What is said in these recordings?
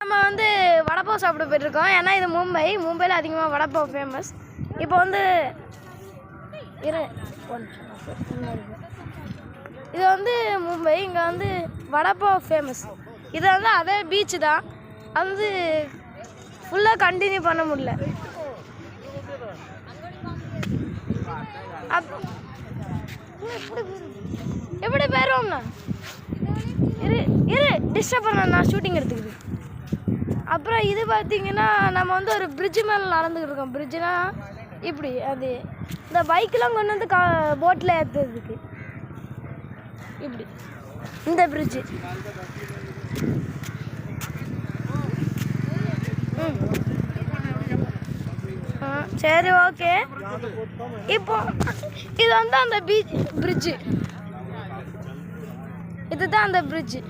நம்ம வந்து வடைப்பாவ் சாப்பிட போயிட்டுருக்கோம். ஏன்னா இது மும்பையில் அதிகமாக வடைப்பாவ் ஃபேமஸ். இப்போ வந்து இது வந்து மும்பை, இங்கே வந்து வடைப்பாவ் ஃபேமஸ். இது வந்து அதே பீச்சு தான், அது வந்து ஃபுல்லாக கண்டினியூ பண்ண முடியல. எப்படி போயிடுவோம்ண்ணா? இரு டிஸ்டர்ப் பண்ண, ஷூட்டிங் எடுத்துக்குது. அப்புறம் இது பார்த்தீங்கன்னா நம்ம வந்து ஒரு பிரிட்ஜு மேலே நடந்துக்கிட்டு இருக்கோம். பிரிட்ஜுனா இப்படி அது இந்த பைக்கெலாம் கொண்டு வந்து போட்டில் ஏற்றுறதுக்கு இப்படி இந்த பிரிட்ஜு. சரி, ஓகே. இப்போ இது வந்து அந்த பிரிட்ஜு, இதுதான் அந்த பிரிட்ஜு.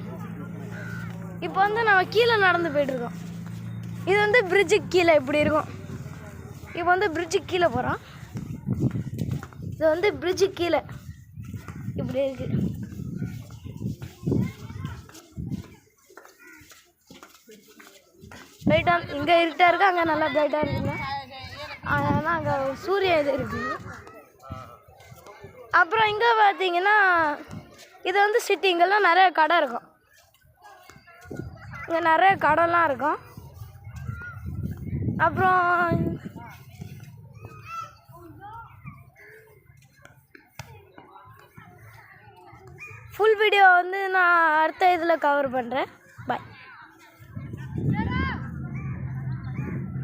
இப்போ வந்து நம்ம கீழே நடந்து போய்ட்டுருக்கோம். இது வந்து பிரிட்ஜுக்கு கீழே இப்படி இருக்கும். இப்போ வந்து பிரிட்ஜுக்கு கீழே போகிறோம். இது வந்து பிரிட்ஜுக்கு கீழே இப்படி இருக்கு. ரைட்டாக இங்கே இருட்டாக இருக்குது, அங்கே நல்லா பிரைட்டாக இருக்குங்க. ஆனால் அங்கே சூரியன் இது இருக்குது. அப்புறம் இங்கே பார்த்தீங்கன்னா இது வந்து சிட்டி, இங்கெல்லாம் நிறைய கடை இருக்கும். இங்கே நிறைய கடைலாம் இருக்கும். அப்புறம் ஃபுல் வீடியோ வந்து நான் அடுத்த இதில் கவர் பண்ணுறேன்.